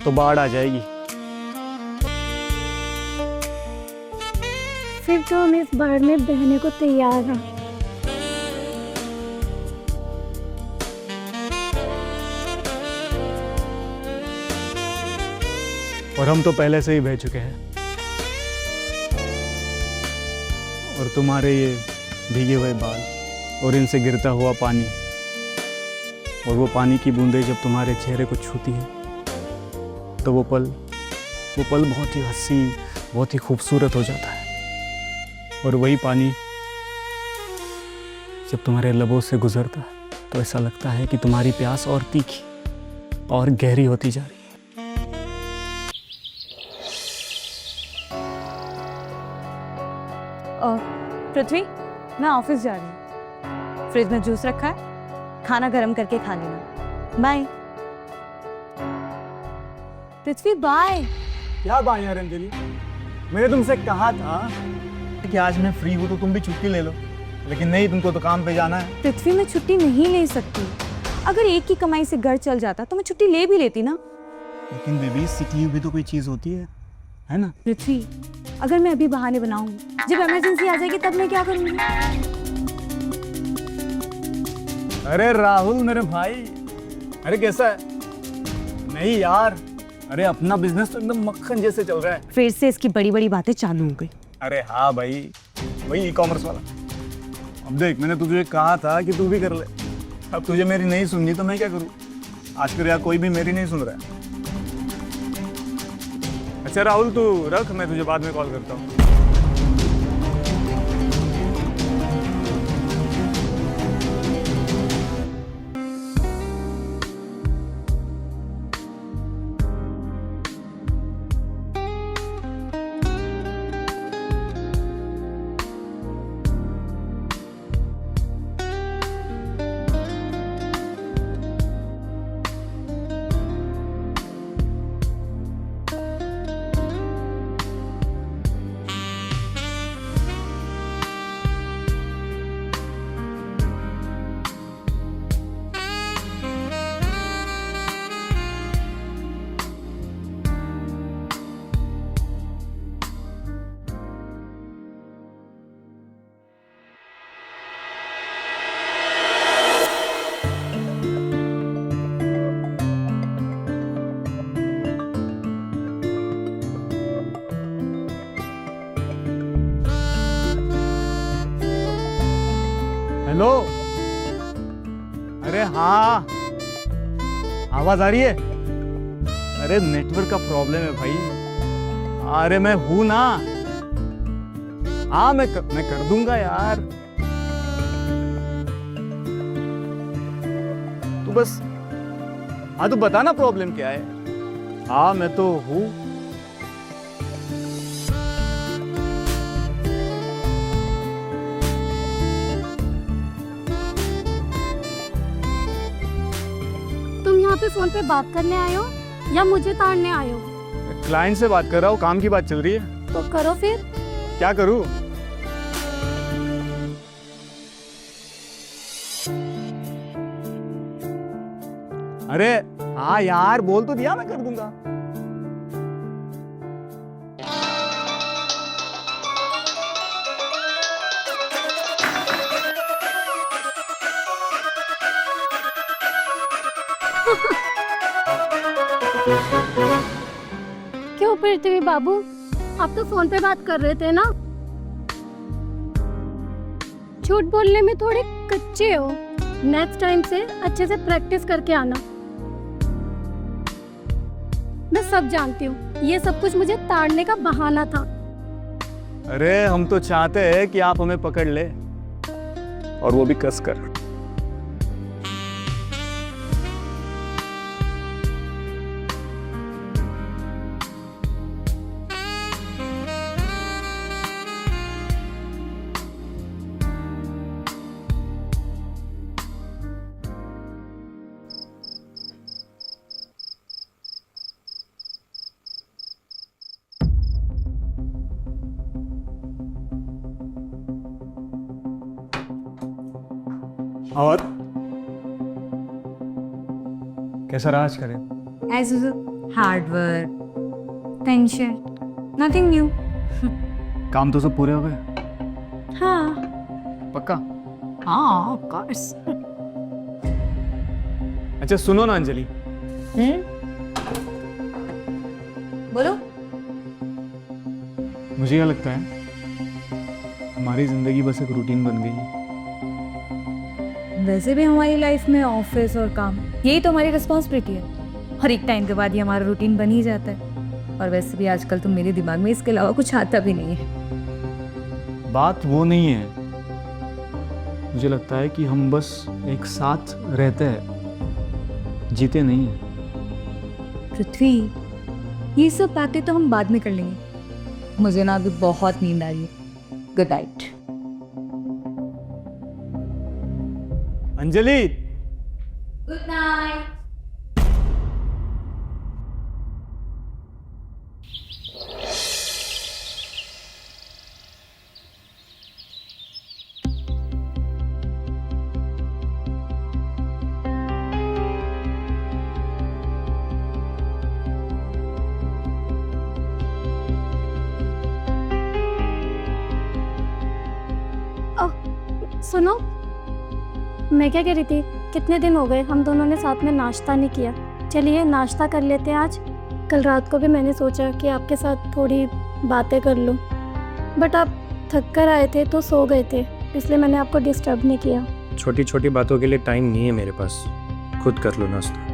तो बाढ़ आ जाएगी। फिर तो हम इस बाढ़ में बहने को तैयार हैं। और हम तो पहले से ही बह चुके हैं। और तुम्हारे ये भीगे हुए बाल और इनसे गिरता हुआ पानी और वो पानी की बूंदें जब तुम्हारे चेहरे को छूती है तो वो पल बहुत ही हसीन, बहुत ही खूबसूरत हो जाता है। और वही पानी जब तुम्हारे लबों से गुजरता है तो ऐसा लगता है कि तुम्हारी प्यास और तीखी और गहरी होती जा रही है। पृथ्वी, मैं ऑफिस जा रही हूँ। फ्रिज में जूस रखा है, खाना गर्म करके खा लेना। बाय। पृथ्वी बाय। क्या बाय यार अंजलि, मैंने तुमसे कहा था कि आज मैं फ्री हूँ तो तुम भी छुट्टी ले लो, लेकिन नहीं, तुमको तो काम पे जाना है। पृथ्वी, मैं छुट्टी नहीं ले सकती। अगर एक की कमाई से घर चल जाता तो मैं छुट्टी ले भी लेती ना। लेकिन बेबी, सिक लीव भी तो कोई चीज होती है ना? पृथ्वी, अगर मैं अभी बहाने बनाऊंगी, जब इमरजेंसी आ जाएगी तब मैं क्या करूंगी? अरे राहुल मेरे भाई, अरे कैसा है? नहीं यार, अरे अपना बिजनेस तो एकदम मक्खन जैसे चल रहा है। फिर से इसकी बड़ी बड़ी बातें चालू हो गई। अरे हाँ भाई, वही ई कॉमर्स वाला। अब देख, मैंने तुझे कहा था कि तू भी कर ले। अब तुझे मेरी नहीं सुननी तो मैं क्या करूँ? आजकल यार कोई भी मेरी नहीं सुन रहा है। अच्छा राहुल, तू रख, मैं तुझे बाद में कॉल करता हूँ। हेलो, अरे हाँ, आवाज आ रही है? अरे नेटवर्क का प्रॉब्लम है भाई। अरे मैं हूं ना। हाँ, मैं कर दूंगा यार। तू बस, हाँ तू बता ना प्रॉब्लम क्या है। हाँ मैं तो हूँ। तुम यहाँ पे फोन पे बात करने आए हो या मुझे ताड़ने आए हो? क्लाइंट से बात कर रहा हूँ, काम की बात चल रही है। तो करो फिर। क्या करूँ? अरे हाँ यार, बोल तो दिया, मैं कर दूंगा। क्यों पृथ्वी बाबू, आप तो फोन पे बात कर रहे थे ना? झूठ बोलने में थोड़े कच्चे हो। नेक्स्ट टाइम से अच्छे से प्रैक्टिस करके आना। मैं सब जानती हूँ, ये सब कुछ मुझे ताड़ने का बहाना था। अरे हम तो चाहते हैं कि आप हमें पकड़ ले, और वो भी कस कर। और कैसा रहा आज का दिन? As usual. Hard work, tension, nothing new. काम तो सब पूरे हो गए? हाँ पक्का? हाँ ऑफ कोर्स। अच्छा सुनो ना अंजलि, बोलो। मुझे क्या लगता है हमारी जिंदगी बस एक रूटीन बन गई है। वैसे भी हमारी लाइफ में ऑफिस और काम यही तो हमारी रिस्पॉन्सिबिलिटी है, और एक टाइम के बाद ये हमारा रूटीन बन ही जाता है। और वैसे भी आजकल तो मेरे दिमाग में इसके अलावा कुछ आता भी नहीं है। बात वो नहीं है, मुझे लगता है कि हम बस एक साथ रहते हैं, जीते नहीं हैं। पृथ्वी, ये सब बातें तो हम बाद में कर लेंगे। मुझे ना अभी बहुत नींद आ रही है। Good night. Anjali, good night. सुनो, मैं क्या कह रही थी, कितने दिन हो गए हम दोनों ने साथ में नाश्ता नहीं किया। चलिए नाश्ता कर लेते हैं आज। कल रात को भी मैंने सोचा कि आपके साथ थोड़ी बातें कर लूं, बट आप थक कर आए थे तो सो गए थे, इसलिए मैंने आपको डिस्टर्ब नहीं किया। छोटी छोटी बातों के लिए टाइम नहीं है मेरे पास, खुद कर लो नाश्ता।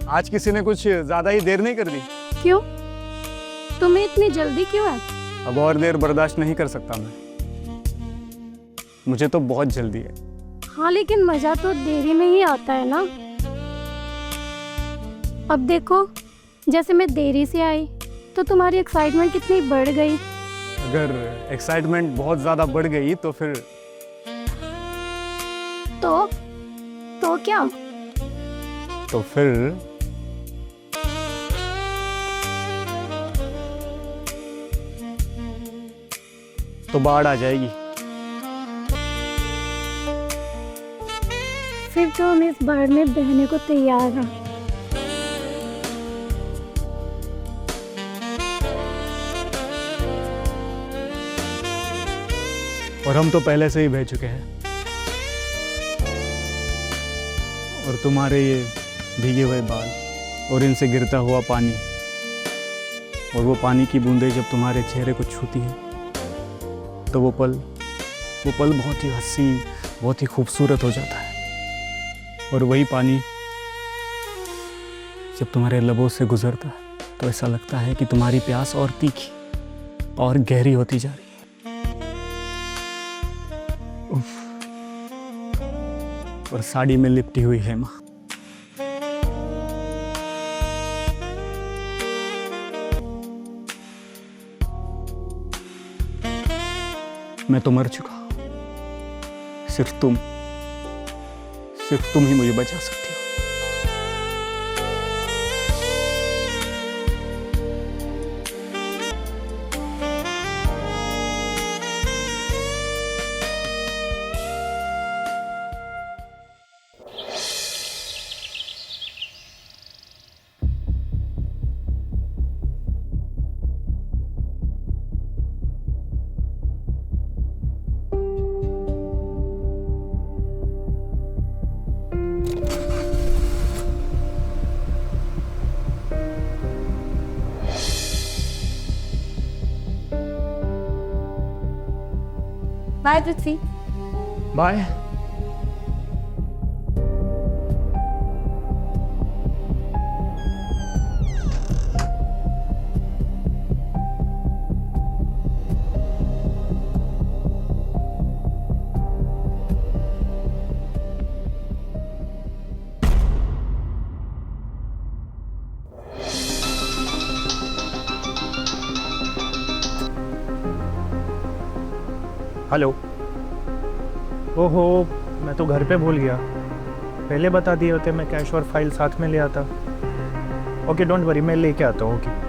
आज किसी ने कुछ ज्यादा ही देर नहीं कर दी? क्यों, तुम्हें इतनी जल्दी क्यों है? अब और देर बर्दाश्त नहीं कर सकता मैं, मुझे तो बहुत जल्दी है। हाँ लेकिन मजा तो देरी में ही आता है ना। अब देखो, जैसे मैं देरी से आई तो तुम्हारी एक्साइटमेंट कितनी बढ़ गई। अगर एक्साइटमेंट बहुत ज्यादा बढ़ गई तो फिर तो क्या? तो फिर तो बाढ़ आ जाएगी। फिर तो हम इस बाढ़ में बहने को तैयार हैं। और हम तो पहले से ही बह चुके हैं। और तुम्हारे ये भीगे हुए बाल और इनसे गिरता हुआ पानी, और वो पानी की बूंदें जब तुम्हारे चेहरे को छूती है तो वो पल बहुत ही हसीन, बहुत ही खूबसूरत हो जाता है। और वही पानी जब तुम्हारे लबों से गुजरता है तो ऐसा लगता है कि तुम्हारी प्यास और तीखी और गहरी होती जा रही है। उफ। और साड़ी में लिपटी हुई हेमा, मैं तो मर चुका हूं, सिर्फ तुम ही मुझे बचा सकती हो। बाय पृथ्वी। बाय। हेलो। ओहो, मैं तो घर पे भूल गया। पहले बता दिए होते मैं कैश और फाइल साथ में ले आता। ओके, डोंट वरी, मैं लेके आता हूँ। ओके।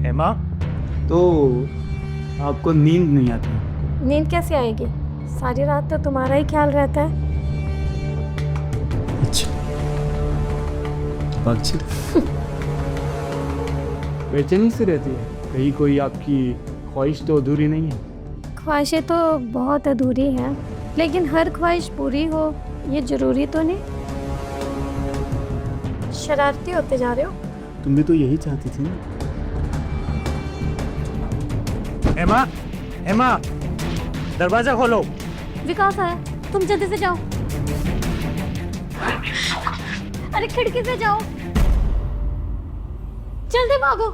हेमा, तो आपको नींद नहीं आती? नींद कैसे आएगी? सारी रात तो तुम्हारा ही ख्याल रहता है। अच्छा, बेचैनी से रहती है? कहीं कोई आपकी ख्वाहिश तो अधूरी नहीं है? ख्वाहिशें तो बहुत अधूरी हैं, लेकिन हर ख्वाहिश पूरी हो ये जरूरी तो नहीं। शरारती होते जा रहे हो। तुम भी तो यही चाहती थी ना? हेमा, हेमा, दरवाजा खोलो। विकास आया, तुम जल्दी से जाओ। अरे खिड़की से जाओ, जल्दी भागो।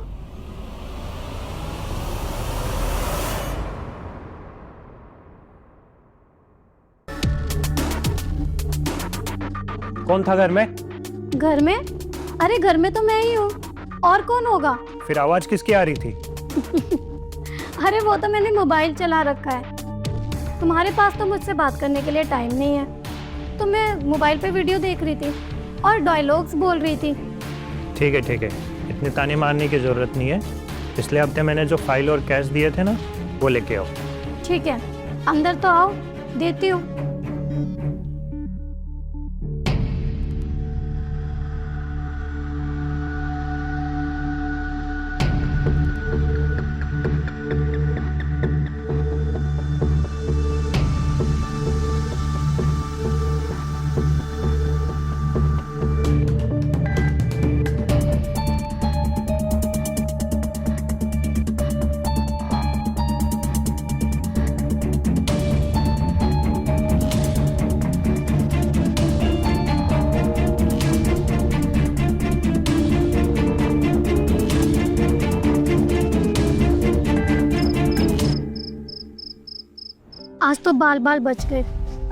कौन था घर में? घर में? अरे घर में तो मैं ही हूँ, और कौन होगा? फिर आवाज किसकी आ रही थी? अरे वो तो मैंने मोबाइल चला रखा है। तुम्हारे पास तो मुझसे बात करने के लिए टाइम नहीं है, तो मैं मोबाइल पे वीडियो देख रही थी और डायलॉग्स बोल रही थी। ठीक है, ठीक है, इतने ताने मारने की जरूरत नहीं है। पिछले हफ्ते मैंने जो फाइल और कैश दिए थे ना, वो लेके आओ। ठीक है, अंदर तो आओ, देती हूँ। आज तो बाल बाल बच गए,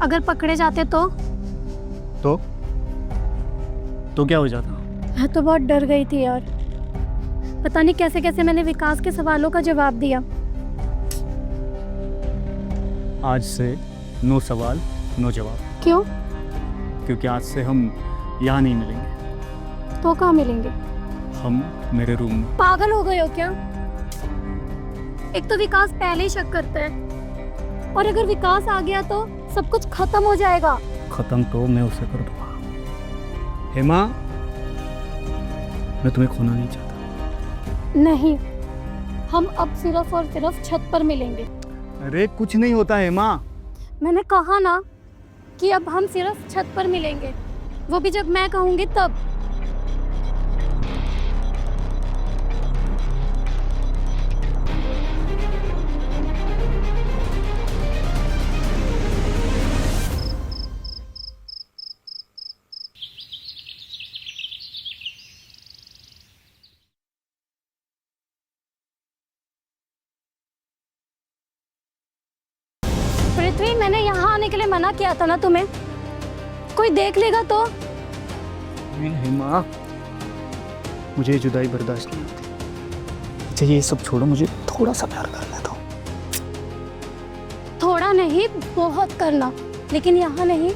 अगर पकड़े जाते तो क्या हो जाता? मैं तो बहुत डर गई थी यार। पता नहीं कैसे कैसे मैंने विकास के सवालों का जवाब दिया। आज से नो सवाल नो जवाब। क्यों? क्योंकि आज से हम यहाँ नहीं मिलेंगे। तो कहाँ मिलेंगे? हम मेरे रूम में। पागल हो गए हो क्या? एक तो विकास पहले ही शक करता है, और अगर विकास आ गया तो सब कुछ खत्म हो जाएगा। खत्म तो मैं उसे कर दूंगा। हेमा, मैं तुम्हें खोना नहीं चाहता। नहीं, हम अब सिर्फ और सिर्फ छत पर मिलेंगे। अरे कुछ नहीं होता हेमा। मैंने कहा ना कि अब हम सिर्फ छत पर मिलेंगे, वो भी जब मैं कहूँगी तब। पृथ्वी, मैंने यहाँ आने के लिए मना किया था ना तुम्हें। कोई देख लेगा तो? हेमा, मुझे ये जुदाई बर्दाश्त नहीं होती। अच्छा ये सब छोड़ो, मुझे थोड़ा सा प्यार करना था। थोड़ा नहीं, बहुत करना, लेकिन यहाँ नहीं,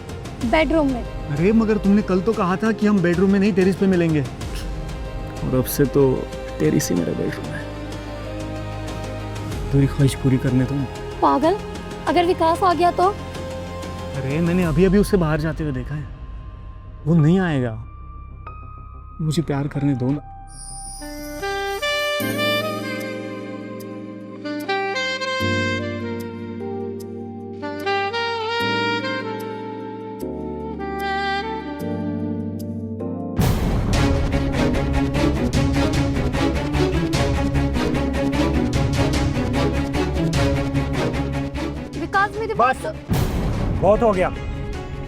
बेडरूम में। अरे मगर तुमने कल तो कहा था कि हम बेडरूम में नहीं टेरिस पे मिलेंगे, और अब से तो टेरिस ही मेरा बेडरूम है। तेरी ख्वाहिश पूरी करने तुम। पागल, अगर विकास आ गया तो? अरे मैंने अभी अभी उससे बाहर जाते हुए देखा है, वो नहीं आएगा। मुझे प्यार करने दो ना। विकास मेरे बस बहुत हो गया।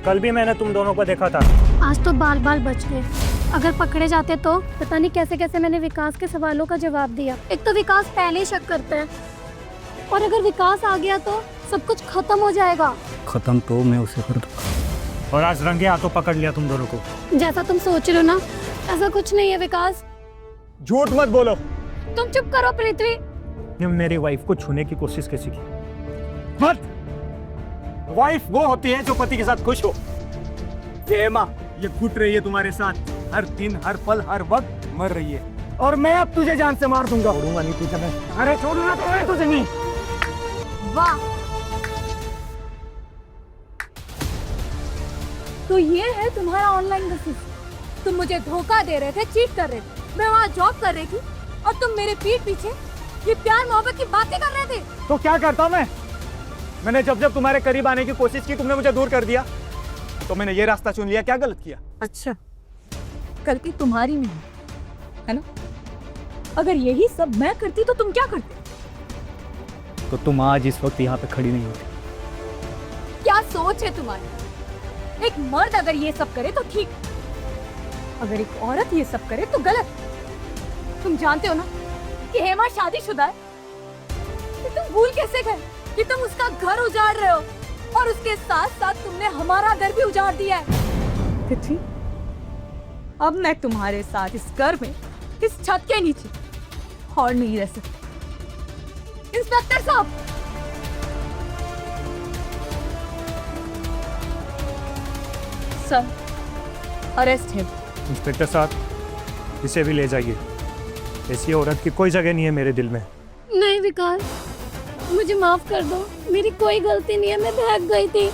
कल भी मैंने तुम दोनों को देखा था। आज तो बाल बाल बच गए। अगर पकड़े जाते तो पता नहीं कैसे कैसे मैंने विकास के सवालों का जवाब दिया। एक तो विकास पहले ही शक करता है, और अगर विकास आ गया तो सब कुछ खत्म हो जाएगा। खत्म तो मैं उसे कर दूंगा। और आज रंगे हाथों पकड़ लिया तुम दोनों को। जैसा तुम सोच रहे हो ना, ऐसा कुछ नहीं है विकास। झूठ मत बोलो। तुम चुप करो पृथ्वी। ने मेरी वाइफ को छूने की कोशिश कैसी की? मत। वाइफ वो होती है जो पति के साथ खुश हो। ये माँ, ये घुट रही है तुम्हारे साथ, हर दिन हर पल हर वक्त मर रही है, और मैं अब तुझे जान से मार दूंगा। छोड़ूंगा नहीं तुझे मैं। अरे छोड़ूंगा तो मैं तुझे नहीं। वाह, तो ये है तुम्हारा ऑनलाइन बिजनेस। तुम मुझे धोखा दे रहे थे, चीट कर रहे थे, मैं वहाँ जॉब कर रही थी, और तुम मेरे पीठ पीछे ये प्यार मोहब्बत की बातें कर रहे थे। तो क्या करता मैं? मैंने जब जब तुम्हारे करीब आने की कोशिश की, तुमने मुझे दूर कर दिया, तो मैंने ये रास्ता चुन लिया। क्या गलत किया? अच्छा, गलती तुम्हारी नहीं है ना? अगर यही सब मैं करती तो तुम क्या करते? तो तुम आज इस वक्त यहाँ पे खड़ी नहीं होती। क्या सोच है तुम्हारी? एक मर्द अगर ये सब करे तो ठीक, अगर एक औरत ये सब करे तो गलत। तुम जानते हो ना कि हेमा शादीशुदा है, तो तुम भूल कैसे गए कि तुम उसका घर उजाड़ रहे हो, और उसके साथ साथ तुमने हमारा घर भी उजाड़ दिया है। तिथि, अब मैं तुम्हारे साथ इस घर में, इस छत के नीचे और नहीं रह सकती। इंस्पेक्टर साहब, सर, अरेस्ट है। इंस्पेक्टर साहब, इसे भी ले जाइए। ऐसी औरत की कोई जगह नहीं है मेरे दिल में। नहीं विकास, मुझे माफ कर दो, मेरी कोई गलती नहीं है, मैं भाग गई थी।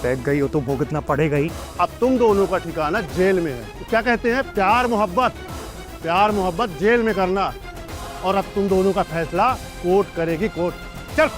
बैठ गई हो तो भुगतना पड़ेगा ही। अब तुम दोनों का ठिकाना जेल में है। तो क्या कहते हैं, प्यार मोहब्बत जेल में करना, और अब तुम दोनों का फैसला कोर्ट करेगी। कोर्ट चल।